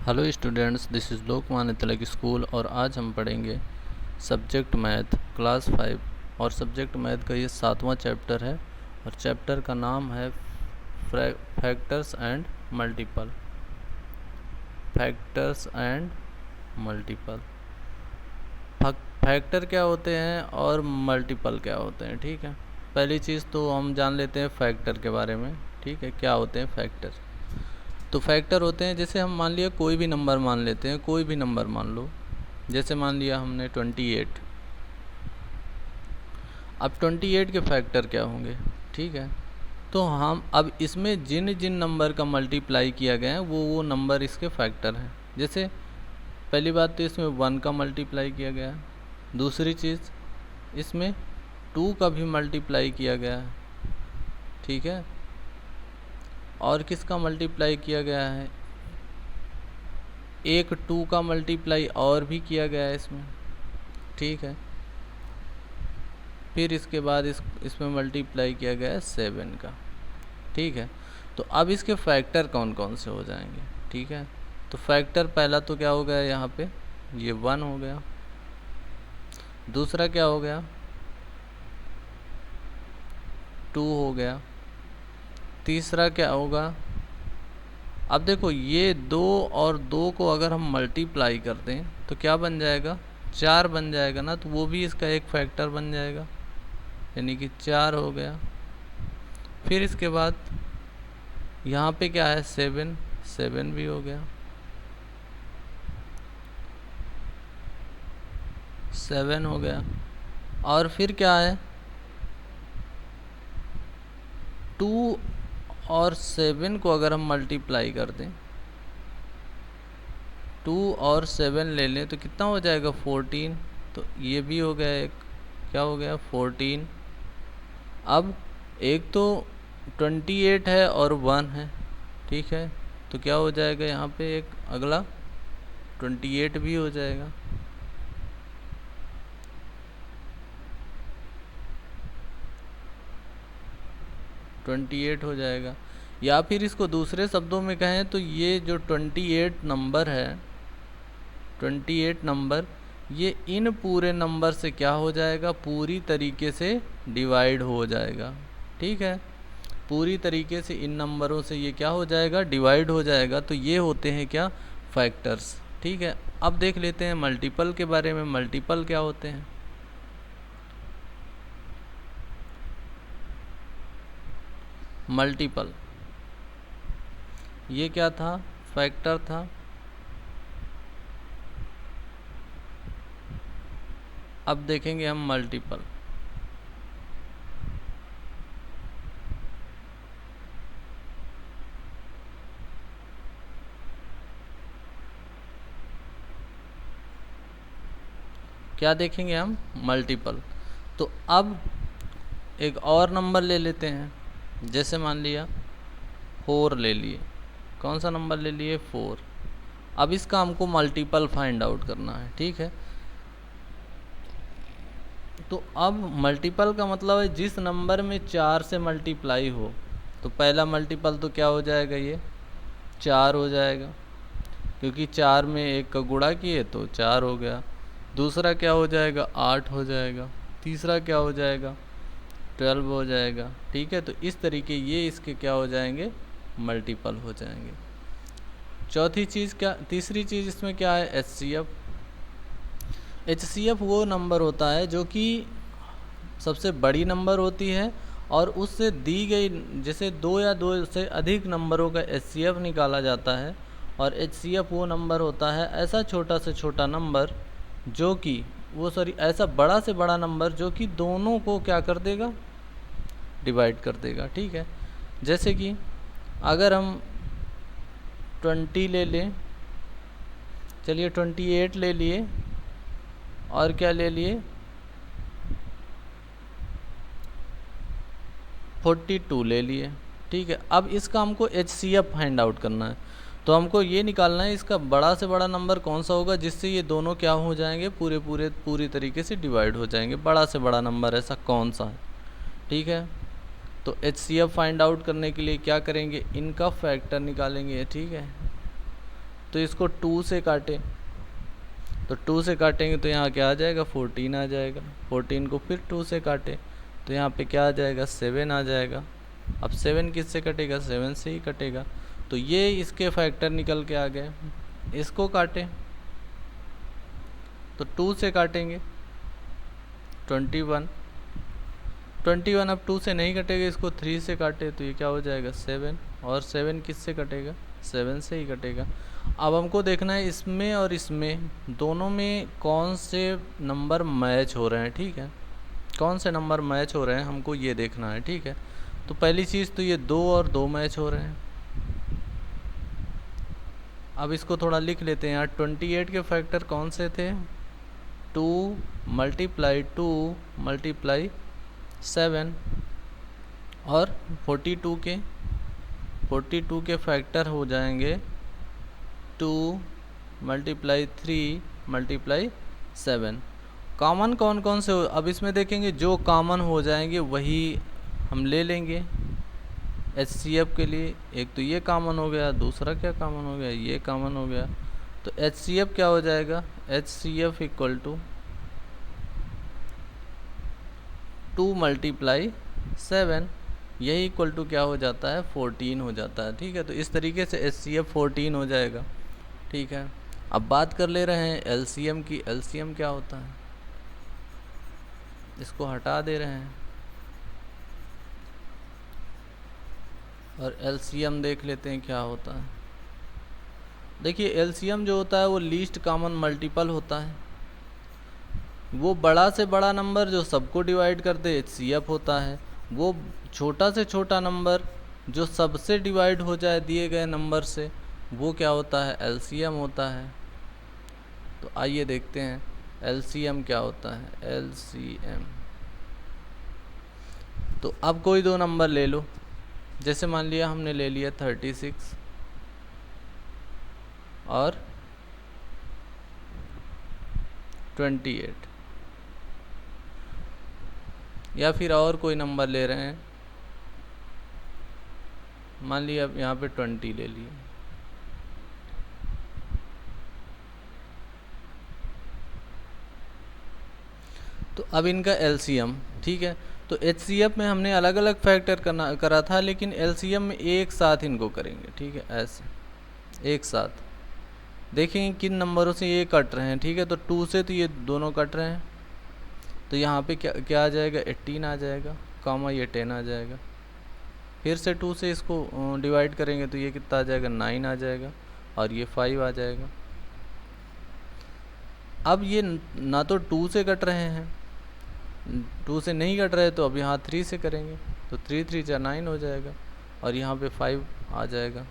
Hello students, this is Lokmanya Tilak school और आज हम पढ़ेंगे सब्जेक्ट मैथ क्लास 5 और सब्जेक्ट मैथ का ये 7वां चैप्टर है और चैप्टर का नाम है factors and multiple. Factors and multiple. Factor क्या होते हैं और मल्टीपल क्या होते हैं। ठीक है, पहली चीज़ तो हम जान लेते हैं फैक्टर के बारे में। ठीक है, क्या होते हैं फैक्टर। तो फैक्टर होते हैं, जैसे हम मान लिया कोई भी नंबर मान लेते हैं, कोई भी नंबर मान लो। जैसे मान लिया हमने 28। अब 28 के फैक्टर क्या होंगे। ठीक है, तो हम अब इसमें जिन जिन नंबर का मल्टीप्लाई किया गया है वो नंबर इसके फैक्टर हैं। जैसे पहली बात तो इसमें 1 का मल्टीप्लाई किया गया है। दूसरी चीज़, इसमें 2 का भी मल्टीप्लाई किया गया है। ठीक है, और किसका मल्टीप्लाई किया गया है, एक 2 का मल्टीप्लाई और भी किया गया है इसमें। ठीक है, फिर इसके बाद इसमें मल्टीप्लाई किया गया है 7 का। ठीक है, तो अब इसके फैक्टर कौन कौन से हो जाएंगे। ठीक है, तो फैक्टर पहला तो क्या हो गया यहाँ पे, ये 1 हो गया। दूसरा क्या हो गया, 2 हो गया। तीसरा क्या होगा, अब देखो ये 2 और 2 को अगर हम मल्टीप्लाई कर दें तो क्या बन जाएगा, 4 बन जाएगा ना, तो वो भी इसका एक फैक्टर बन जाएगा, यानी कि 4 हो गया। फिर इसके बाद यहाँ पे क्या है, 7 भी हो गया, 7 हो गया। और फिर क्या है, 2 और 7 को अगर हम मल्टीप्लाई कर दें, 2 और 7 ले लें तो कितना हो जाएगा, 14। तो ये भी हो गया एक, क्या हो गया, 14। अब एक तो 28 है और 1 है। ठीक है, तो क्या हो जाएगा यहाँ पे, एक अगला 28 भी हो जाएगा। हो जाएगा। या फिर इसको दूसरे शब्दों में कहें तो ये जो 28 नंबर है, 28 नंबर, ये इन पूरे नंबर से क्या हो जाएगा, पूरी तरीके से डिवाइड हो जाएगा। ठीक है, पूरी तरीके से इन नंबरों से ये क्या हो जाएगा, डिवाइड हो जाएगा। तो ये होते हैं क्या, फैक्टर्स। ठीक है, अब देख लेते हैं मल्टीपल के बारे में। मल्टीपल क्या होते हैं। मल्टीपल ये क्या था, फैक्टर था। अब देखेंगे हम मल्टीपल। क्या देखेंगे हम, मल्टीपल। तो अब एक और नंबर ले लेते हैं, जैसे मान लिया 4 ले लिए। कौन सा नंबर ले लिए, 4। अब इसका हमको मल्टीपल फाइंड आउट करना है। ठीक है, तो अब मल्टीपल का मतलब है जिस नंबर में 4 से मल्टीप्लाई हो। तो पहला मल्टीपल तो क्या हो जाएगा, ये 4 हो जाएगा, क्योंकि 4 में 1 का गुणा किए तो 4 हो गया। दूसरा क्या हो जाएगा, 8 हो जाएगा। तीसरा क्या हो जाएगा, 12 हो जाएगा। ठीक है, तो इस तरीके ये इसके क्या हो जाएंगे, मल्टीपल हो जाएंगे। चौथी चीज़ क्या, तीसरी चीज़ इसमें क्या है, HCF। HCF वो नंबर होता है जो कि सबसे बड़ी नंबर होती है और उससे दी गई, जैसे 2 या 2 से अधिक नंबरों का HCF निकाला जाता है। और HCF वो नंबर होता है, ऐसा छोटा से छोटा नंबर जो कि ऐसा बड़ा से बड़ा नंबर जो कि दोनों को क्या कर देगा, डिवाइड कर देगा। ठीक है, जैसे कि अगर हम 20 ले लें, चलिए 28 ले लिए और क्या ले लिए, 42 ले लिए। ठीक है, अब इसका हमको HCF फाइंड आउट करना है। तो हमको ये निकालना है इसका बड़ा से बड़ा नंबर कौन सा होगा जिससे ये दोनों क्या हो जाएंगे, पूरी तरीके से डिवाइड हो जाएंगे। बड़ा से बड़ा नंबर ऐसा कौन सा है। ठीक है, तो HCF फाइंड आउट करने के लिए क्या करेंगे, इनका फैक्टर निकालेंगे। ठीक है, तो इसको 2 से काटें, तो 2 से काटेंगे तो यहाँ क्या आ जाएगा 14 आ जाएगा। 14 को फिर 2 से काटें तो यहाँ पे क्या आ जाएगा 7 आ जाएगा। अब 7 किससे कटेगा, 7 से ही कटेगा। तो ये इसके फैक्टर निकल के आ गए। इसको काटें तो 2 से काटेंगे 21, 21 अब 2 से नहीं कटेगा, इसको 3 से काटे तो ये क्या हो जाएगा 7, और 7 किससे कटेगा, 7 से ही कटेगा। अब हमको देखना है इसमें और इसमें दोनों में कौन से नंबर मैच हो रहे हैं। ठीक है, कौन से नंबर मैच हो रहे हैं हमको ये देखना है। ठीक है, तो पहली चीज़ तो ये 2 और 2 मैच हो रहे हैं। अब इसको थोड़ा लिख लेते हैं। यहाँ 28 के फैक्टर कौन से थे, 2 × 2 × 7, और 42 के फैक्टर हो जाएंगे 2 × 3 × 7। कॉमन कौन कौन से हो, अब इसमें देखेंगे जो कॉमन हो जाएंगे वही हम ले लेंगे। HCF के लिए एक तो ये कॉमन हो गया, दूसरा क्या कॉमन हो गया, ये कॉमन हो गया। तो HCF क्या हो जाएगा, HCF इक्वल टू 2 × 7, यही इक्वल टू क्या हो जाता है 14 हो जाता है। ठीक है, तो इस तरीके से HCF 14 हो जाएगा। ठीक है, अब बात कर ले रहे हैं LCM की। LCM क्या होता है, इसको हटा दे रहे हैं और LCM देख लेते हैं क्या होता है। देखिए LCM जो होता है वो लीस्ट कॉमन मल्टीपल होता है। वो बड़ा से बड़ा नंबर जो सबको डिवाइड कर दे HCF होता है। वो छोटा से छोटा नंबर जो सबसे डिवाइड हो जाए दिए गए नंबर से, वो क्या होता है, LCM होता है। तो आइए देखते हैं LCM क्या होता है। LCM तो अब कोई दो नंबर ले लो, जैसे मान लिया हमने ले लिया 36 और 28, या फिर और कोई नंबर ले रहे हैं, मान लिया अब यहाँ पे 20 ले लिए। तो अब इनका LCM, ठीक है, तो HCF में हमने अलग अलग फैक्टर करा था, लेकिन LCM में एक साथ इनको करेंगे। ठीक है, ऐसे एक साथ देखेंगे किन नंबरों से ये कट रहे हैं। ठीक है, तो 2 से तो ये दोनों कट रहे हैं, तो यहाँ पे क्या आ जाएगा 18 आ जाएगा, कॉमा ये 10 आ जाएगा। फिर से 2 से इसको डिवाइड करेंगे तो ये कितना आ जाएगा 9 आ जाएगा, और ये 5 आ जाएगा। अब ये ना तो 2 से कट रहे हैं, 2 से नहीं कट रहे, तो अब यहाँ 3 से करेंगे तो 3 3 जा 9 हो जाएगा, और यहाँ पे 5 आ जाएगा।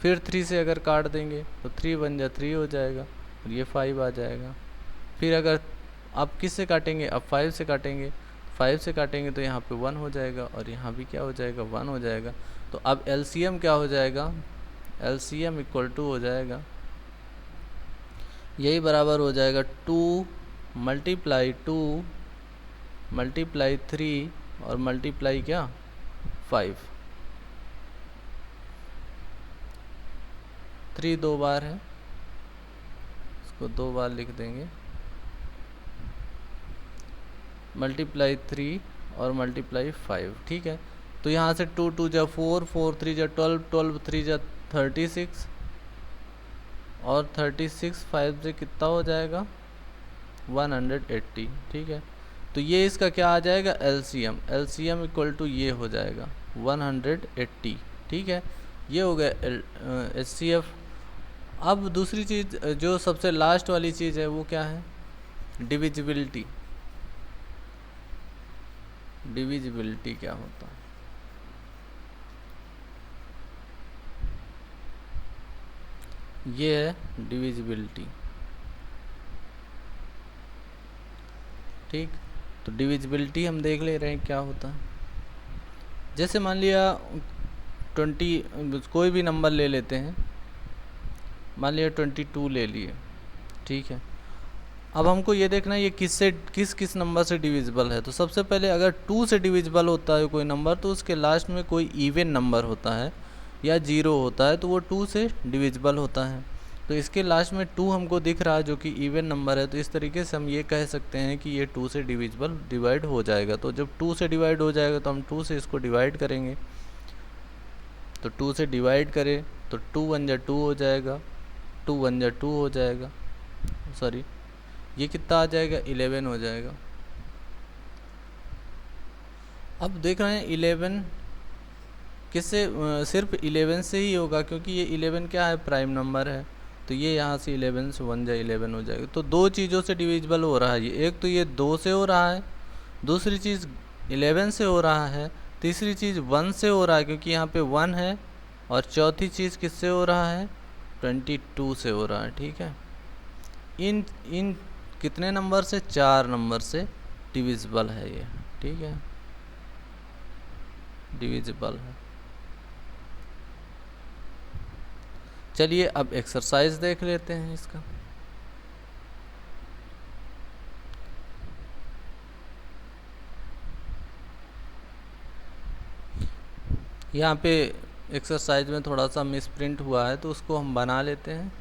फिर 3 से अगर काट देंगे तो 3 बन जा 3 हो जाएगा, और ये 5 आ जाएगा। फिर अगर अब किस से काटेंगे, अब 5 से काटेंगे, 5 से काटेंगे तो यहाँ पे 1 हो जाएगा, और यहाँ भी क्या हो जाएगा 1 हो जाएगा। तो अब LCM क्या हो जाएगा, LCM इक्वल टू हो जाएगा, यही बराबर हो जाएगा 2 × 2 × 3 और मल्टीप्लाई क्या 5। 3 2 बार है, इसको 2 बार लिख देंगे, मल्टीप्लाई 3 और मल्टीप्लाई 5। ठीक है, तो यहाँ से 2 2 जा 4, 4 3 जा 12, 12 3 जा 36, और 36 5 से कितना हो जाएगा 180। ठीक है, तो ये इसका क्या आ जाएगा LCM, LCM इक्वल टू ये हो जाएगा 180। ठीक है, ये हो गया HCF। अब दूसरी चीज़ जो सबसे लास्ट वाली चीज़ है वो क्या है, डिविजिबिलिटी। डिविजिबिलिटी क्या होता है, ये है डिविजिबिलिटी। ठीक, तो डिविजिबिलिटी हम देख ले रहे हैं क्या होता है। जैसे मान लिया 20, कोई भी नंबर ले लेते हैं, मान लिया 22 ले लिए। ठीक है, अब हमको ये देखना है ये किस नंबर से डिविजिबल है। तो सबसे पहले अगर 2 से डिविजिबल होता है कोई नंबर, तो उसके लास्ट में कोई इवन नंबर होता है, या 0 होता है तो वो 2 से डिविजिबल होता है। तो इसके लास्ट में 2 हमको दिख रहा है जो कि इवन नंबर है, तो इस तरीके से हम ये कह सकते हैं कि ये 2 से डिवाइड हो जाएगा। तो जब 2 से डिवाइड हो जाएगा तो हम 2 से इसको डिवाइड करेंगे, तो 2 से डिवाइड करें तो 2 1 जा 2 हो जाएगा, 2 1 जा 2 हो जाएगा, सॉरी ये कितना आ जाएगा 11 हो जाएगा। अब देख रहे हैं 11 किससे, सिर्फ 11 से ही होगा क्योंकि ये 11 क्या है, प्राइम नंबर है। तो ये यहाँ से 11 से 1 जा 11 हो जाएगा। तो दो चीज़ों से डिविजिबल हो रहा है ये, एक तो ये 2 से हो रहा है, दूसरी चीज़ 11 से हो रहा है, तीसरी चीज़ 1 से हो रहा है क्योंकि यहाँ पे 1 है, और चौथी चीज़ किससे हो रहा है, 22 से हो रहा है। ठीक है, इन कितने नंबर से, 4 नंबर से डिविजिबल है ये। ठीक है, डिविजिबल है। चलिए अब एक्सरसाइज देख लेते हैं इसका। यहाँ पे एक्सरसाइज में थोड़ा सा मिसप्रिंट हुआ है तो उसको हम बना लेते हैं।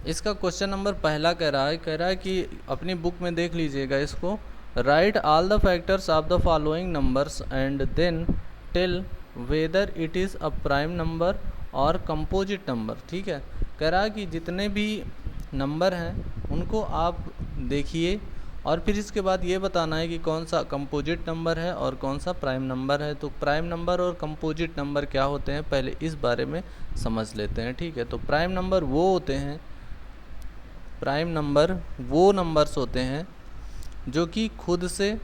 इसका क्वेश्चन नंबर पहला कह रहा है कि अपनी बुक में देख लीजिएगा इसको, write all the factors of the following numbers and then tell whether it is a prime number और कंपोजिट नंबर। ठीक है, कह रहा है कि जितने भी नंबर हैं उनको आप देखिए और फिर इसके बाद ये बताना है कि कौन सा कंपोजिट नंबर है और कौन सा प्राइम नंबर है। तो प्राइम नंबर और कंपोजिट नंबर क्या होते हैं पहले इस बारे में समझ लेते हैं। ठीक है, तो प्राइम नंबर वो होते हैं, प्राइम नंबर वो नंबर्स होते हैं जो कि खुद से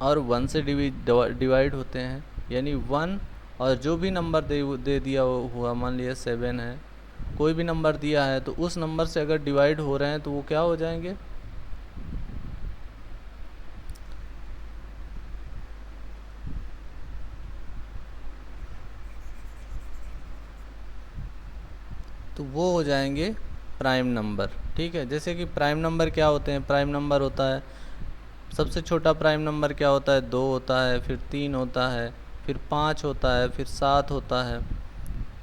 और 1 से डिवाइड होते हैं, यानी 1 और जो भी नंबर दे दिया हुआ, मान लिया 7 है, कोई भी नंबर दिया है तो उस नंबर से अगर डिवाइड हो रहे हैं तो वो क्या हो जाएंगे, तो वो हो जाएंगे प्राइम नंबर। ठीक है, जैसे कि प्राइम नंबर क्या होते हैं, प्राइम नंबर होता है, सबसे छोटा प्राइम नंबर क्या होता है, 2 होता है, फिर 3 होता है, फिर 5 होता है, फिर 7 होता है,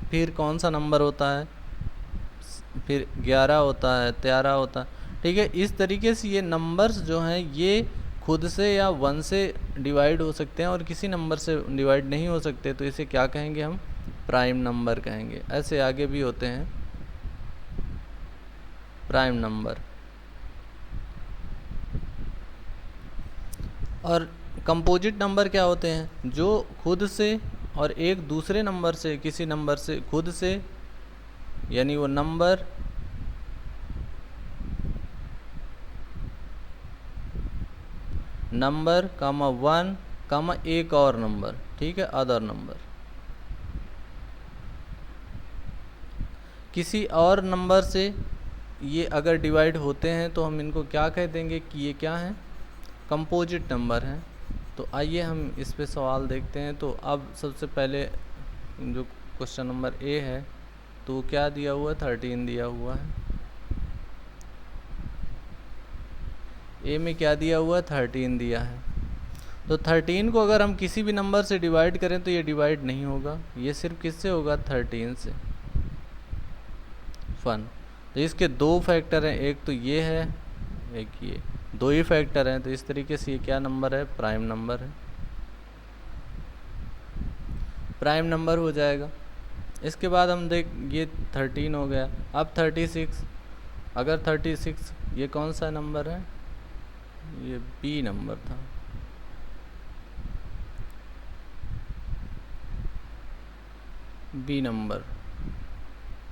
फिर कौन सा नंबर होता है, फिर 11 होता है, 13 होता है। ठीक है, इस तरीके से ये नंबर्स जो हैं ये खुद से या 1 से डिवाइड हो सकते हैं और किसी नंबर से डिवाइड नहीं हो सकते, तो इसे क्या कहेंगे हम, प्राइम नंबर कहेंगे। ऐसे आगे भी होते हैं प्राइम नंबर। और कंपोजिट नंबर क्या होते हैं, जो खुद से और एक दूसरे नंबर से, किसी नंबर से खुद से, यानी वो नंबर कामा 1 कामा एक और नंबर, ठीक है, अदर नंबर, किसी और नंबर से ये अगर डिवाइड होते हैं तो हम इनको क्या कह देंगे कि ये क्या है, कंपोजिट नंबर हैं। तो आइए हम इस पे सवाल देखते हैं। तो अब सबसे पहले जो क्वेश्चन नंबर ए है तो क्या दिया हुआ है, 13 दिया हुआ है। ए में क्या दिया हुआ है, 13 दिया है। तो 13 को अगर हम किसी भी नंबर से डिवाइड करें तो ये डिवाइड नहीं होगा, ये सिर्फ किससे होगा, 13 से। फन, तो इसके दो फैक्टर हैं, एक तो ये है, एक ये, दो ही फैक्टर हैं, तो इस तरीके से ये क्या नंबर है, प्राइम नंबर है, प्राइम नंबर हो जाएगा। इसके बाद हम देख, ये 13 हो गया। अब 36, अगर 36 ये कौन सा नंबर है, ये बी नंबर था, बी नंबर,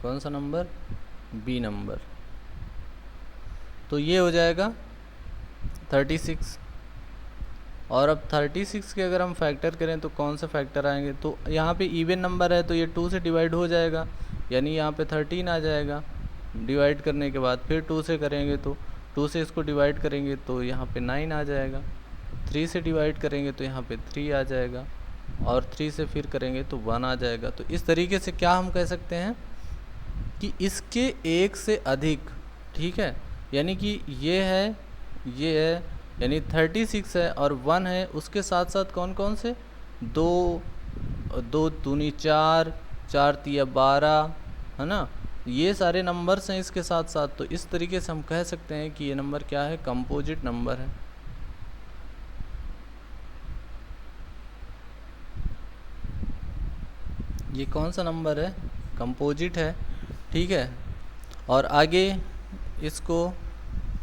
कौन सा नंबर, बी नंबर। तो ये हो जाएगा 36। और अब 36 के अगर हम फैक्टर करें तो कौन से फैक्टर आएंगे, तो यहाँ पे इवन नंबर है तो ये 2 से डिवाइड हो जाएगा, यानी यहाँ पे 13 आ जाएगा। डिवाइड करने के बाद फिर 2 से करेंगे तो 2 से इसको डिवाइड करेंगे तो यहाँ पे 9 आ जाएगा। 3 से डिवाइड करेंगे तो यहाँ पे 3 आ जाएगा, और 3 से फिर करेंगे तो 1 आ जाएगा। तो इस तरीके से क्या हम कह सकते हैं कि इसके एक से अधिक, ठीक है, यानी कि ये है, यानी 36 है और 1 है, उसके साथ साथ कौन कौन से दो, दो दूनी चार, चार तिया 12, है ना। ये सारे नंबर्स हैं इसके साथ साथ, तो इस तरीके से हम कह सकते हैं कि ये नंबर क्या है, कंपोजिट नंबर है। ये कौन सा नंबर है, कंपोजिट है, ठीक है। और आगे इसको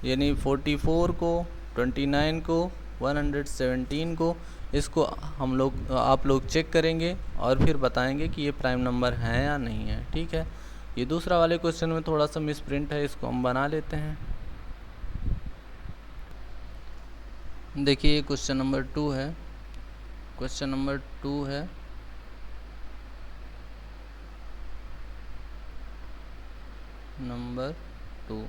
यानी 44 को, 29 को, 117 को, इसको हम लोग आप लोग चेक करेंगे और फिर बताएंगे कि ये प्राइम नंबर हैं या नहीं है, ठीक है। ये दूसरा वाले क्वेश्चन में थोड़ा सा मिस प्रिंट है, इसको हम बना लेते हैं। देखिए क्वेश्चन नंबर 2 है, क्वेश्चन नंबर 2 है, नंबर 2।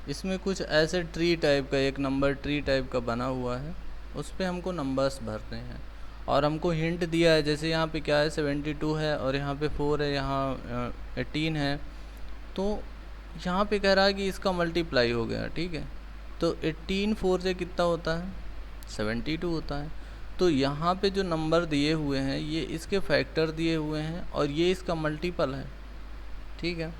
इसमें कुछ ऐसे ट्री टाइप का, एक नंबर ट्री टाइप का बना हुआ है, उस पर हमको नंबर्स भरने हैं और हमको हिंट दिया है। जैसे यहाँ पे क्या है, 72 है और यहाँ पे 4 है, यहाँ 18 है, तो यहाँ पे कह रहा है कि इसका मल्टीप्लाई हो गया, ठीक है। तो 18 4 से कितना होता है, 72 होता है। तो यहाँ पे जो नंबर दिए हुए हैं ये इसके फैक्टर दिए हुए हैं और ये इसका मल्टीपल है, ठीक है।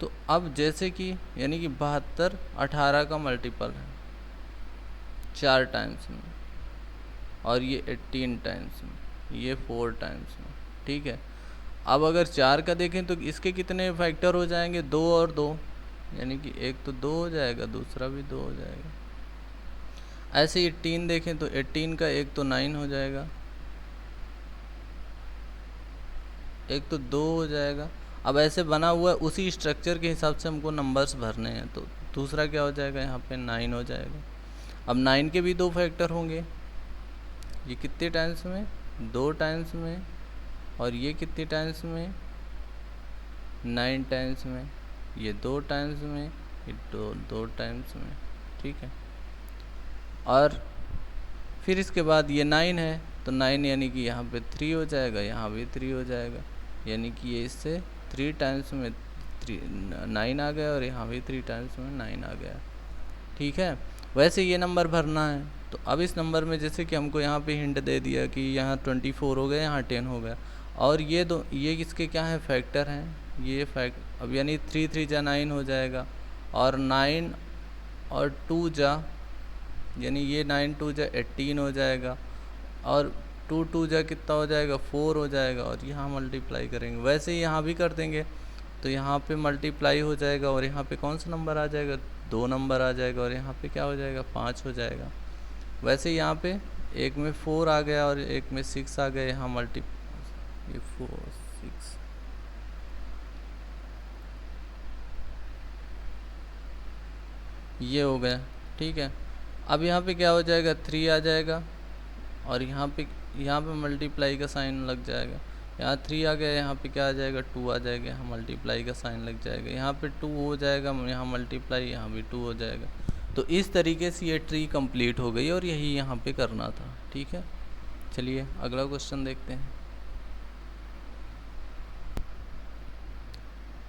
तो अब जैसे कि यानी कि 72 18 का मल्टीपल है 4 टाइम्स में, और ये 18 टाइम्स में, ये 4 टाइम्स में, ठीक है। अब अगर 4 का देखें तो इसके कितने फैक्टर हो जाएंगे, 2 और 2, यानी कि एक तो 2 हो जाएगा, दूसरा भी 2 हो जाएगा। ऐसे 18 देखें तो 18 का एक तो 9 हो जाएगा, एक तो 2 हो जाएगा। अब ऐसे बना हुआ है, उसी स्ट्रक्चर के हिसाब से हमको नंबर्स भरने हैं, तो दूसरा क्या हो जाएगा, यहाँ पे 9 हो जाएगा। अब 9 के भी 2 फैक्टर होंगे, ये कितने टाइम्स में, 2 टाइम्स में, और ये कितने टाइम्स में, 9 टाइम्स में, ये 2 टाइम्स में, ये 2 टाइम्स में, ठीक है। और फिर इसके बाद ये 9 है, तो 9 यानी कि यहाँ पे 3 हो जाएगा, यहाँ भी 3 हो जाएगा, यानी कि ये इससे 3 टाइम्स में 9 आ गया और यहाँ भी 3 टाइम्स में 9 आ गया, ठीक है। वैसे ये नंबर भरना है। तो अब इस नंबर में जैसे कि हमको यहाँ पे हिंट दे दिया कि यहाँ 24 हो गया, यहाँ 10 हो गया, और ये किसके क्या है, फैक्टर हैं, ये फैक्ट। अब यानी 3 3 जा 9 हो जाएगा, और 9 और 2 जा, यानी ये 9 2 जा 18 हो जाएगा, और 2 2 जा कितना हो जाएगा, 4 हो जाएगा, और यहाँ मल्टीप्लाई करेंगे, वैसे ही यहाँ भी कर देंगे। तो यहाँ पे मल्टीप्लाई हो जाएगा और यहाँ पे कौन सा नंबर आ जाएगा, 2 नंबर आ जाएगा, और यहाँ पे क्या हो जाएगा, 5 हो जाएगा। वैसे यहाँ पे एक में 4 आ गया और एक में 6 आ गया, यहाँ ये 4 6, ये हो गया, ठीक है। अब यहाँ पे क्या हो जाएगा, 3 आ जाएगा, और यहाँ पे मल्टीप्लाई का साइन लग जाएगा, यहाँ 3 आ गया, यहाँ पे क्या आ जाएगा, 2 आ जाएगा, यहाँ मल्टीप्लाई का साइन लग जाएगा, यहाँ पे 2 हो जाएगा, यहाँ मल्टीप्लाई, यहाँ भी 2 हो जाएगा। तो इस तरीके से ये ट्री कंप्लीट हो गई और यही यहाँ पे करना था, ठीक है। चलिए अगला क्वेश्चन देखते हैं।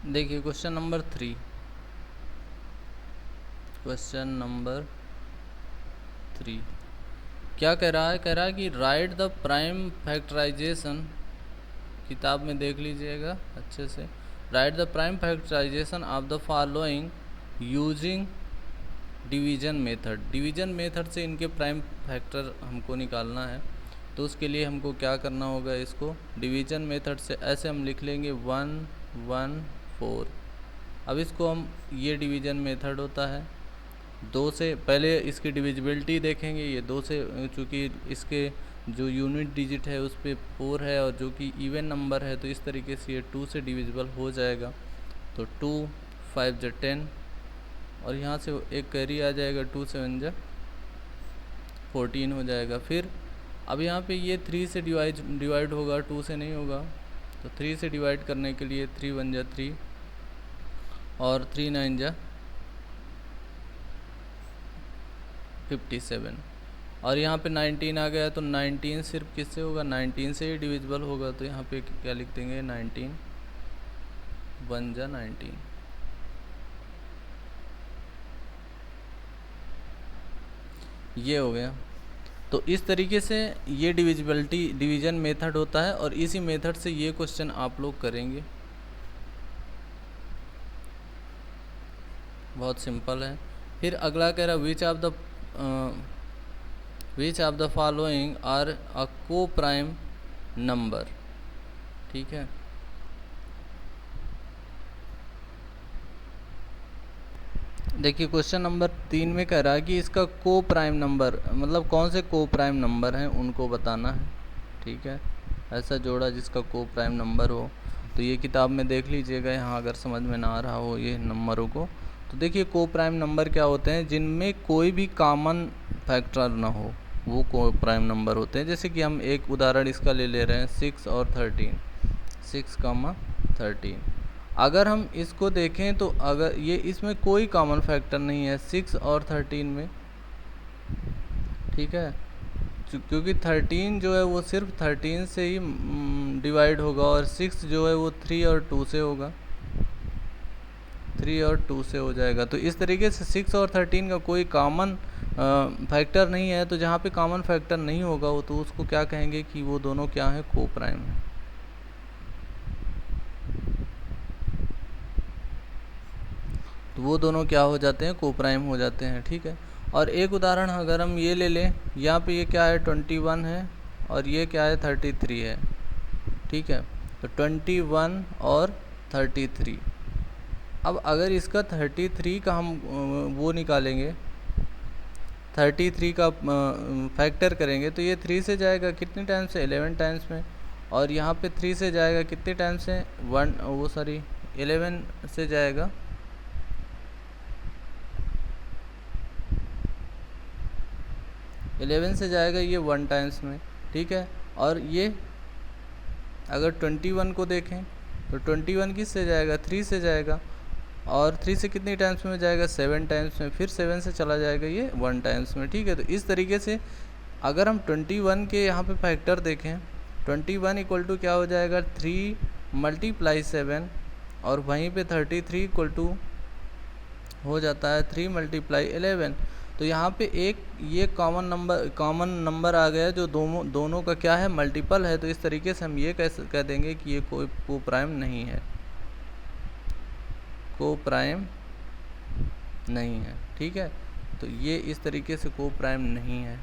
देखिए क्वेश्चन नंबर 3, क्वेश्चन नंबर 3 क्या कह रहा है, कह रहा है कि राइट द प्राइम फैक्टराइजेशन, किताब में देख लीजिएगा अच्छे से, write the prime factorization of the following using division method. Division method से इनके प्राइम फैक्टर हमको निकालना है, तो उसके लिए हमको क्या करना होगा, इसको डिवीजन मेथड से ऐसे हम लिख लेंगे 1 1 4। अब इसको हम, ये डिवीजन मेथड होता है, 2 से पहले इसकी डिविजिबिलिटी देखेंगे, ये 2 से, चूँकि इसके जो यूनिट डिजिट है उस पर 4 है और जो कि इवन नंबर है, तो इस तरीके से ये 2 से डिविजिबल हो जाएगा। तो 2 5 जा 10, और यहाँ से एक कैरी आ जाएगा, 2 7 जा 14 हो जाएगा। फिर अब यहाँ पे ये 3 से डिवाइड होगा, 2 से नहीं होगा, तो 3 से डिवाइड करने के लिए 3 1 जा 3, और 3 9 जा 57, और यहाँ पे 19 आ गया, तो 19 सिर्फ किससे होगा, 19 से ही डिविजिबल होगा, तो यहाँ पे क्या लिख देंगे, 19 1 जा 19। ये हो गया। तो इस तरीके से ये डिविजिबिलिटी डिवीज़न मेथड होता है और इसी मेथड से ये क्वेश्चन आप लोग करेंगे। बहुत सिंपल है। फिर अगला कह रहा which of the following are a coprime number. ठीक है, देखिए क्वेश्चन नंबर 3 में कह रहा है कि इसका को प्राइम नंबर मतलब कौन से को प्राइम नंबर हैं उनको बताना है। ठीक है, ऐसा जोड़ा जिसका को प्राइम नंबर हो। तो ये किताब में देख लीजिएगा, यहाँ अगर समझ में ना आ रहा हो ये नंबरों को। तो देखिए को प्राइम नंबर क्या होते हैं, जिनमें कोई भी कॉमन फैक्टर ना हो, वो को प्राइम नंबर होते हैं। जैसे कि हम एक उदाहरण इसका ले रहे हैं 6 और 13, 6,13। अगर हम इसको देखें तो अगर ये इसमें कोई कॉमन फैक्टर नहीं है 6 और 13 में। ठीक है, क्योंकि 13 जो है वो सिर्फ 13 से ही डिवाइड होगा और 6 जो है वो 3 और 2 से होगा, 3 और 2 से हो जाएगा। तो इस तरीके से 6 और 13 का कोई कॉमन फैक्टर नहीं है। तो जहाँ पे कॉमन फैक्टर नहीं होगा वो तो उसको क्या कहेंगे कि वो दोनों क्या है, को प्राइम है। तो वो दोनों क्या हो जाते हैं, को प्राइम हो जाते हैं। ठीक है, और एक उदाहरण अगर हम ये ले लें, यहाँ पे ये क्या है 21 है और ये क्या है 33 है। ठीक है, तो 21 और 33। अब अगर इसका 33 का हम वो निकालेंगे, 33 का फैक्टर करेंगे तो ये 3 से जाएगा कितने टाइम्स से, 11 टाइम्स में। और यहाँ पे 3 से जाएगा कितने टाइम्स से, 11 से जाएगा 11 से जाएगा ये 1 टाइम्स में। ठीक है, और ये अगर 21 को देखें तो 21 किस से जाएगा, 3 से जाएगा और 3 से कितनी टाइम्स में जाएगा, 7 टाइम्स में। फिर 7 से चला जाएगा ये 1 टाइम्स में। ठीक है, तो इस तरीके से अगर हम 21 के यहाँ पे फैक्टर देखें, 21 इक्वल टू क्या हो जाएगा 3 × 7 और वहीं पे 33 इक्वल टू हो जाता है 3 × 11। तो यहाँ पे एक ये कॉमन नंबर आ गया जो दोनों का क्या है, मल्टीपल है। तो इस तरीके से हम ये कह देंगे कि ये कोई को प्राइम नहीं है, को प्राइम नहीं है। ठीक है, तो ये इस तरीके से को प्राइम नहीं है।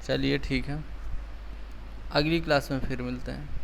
चलिए ठीक है, अगली क्लास में फिर मिलते हैं।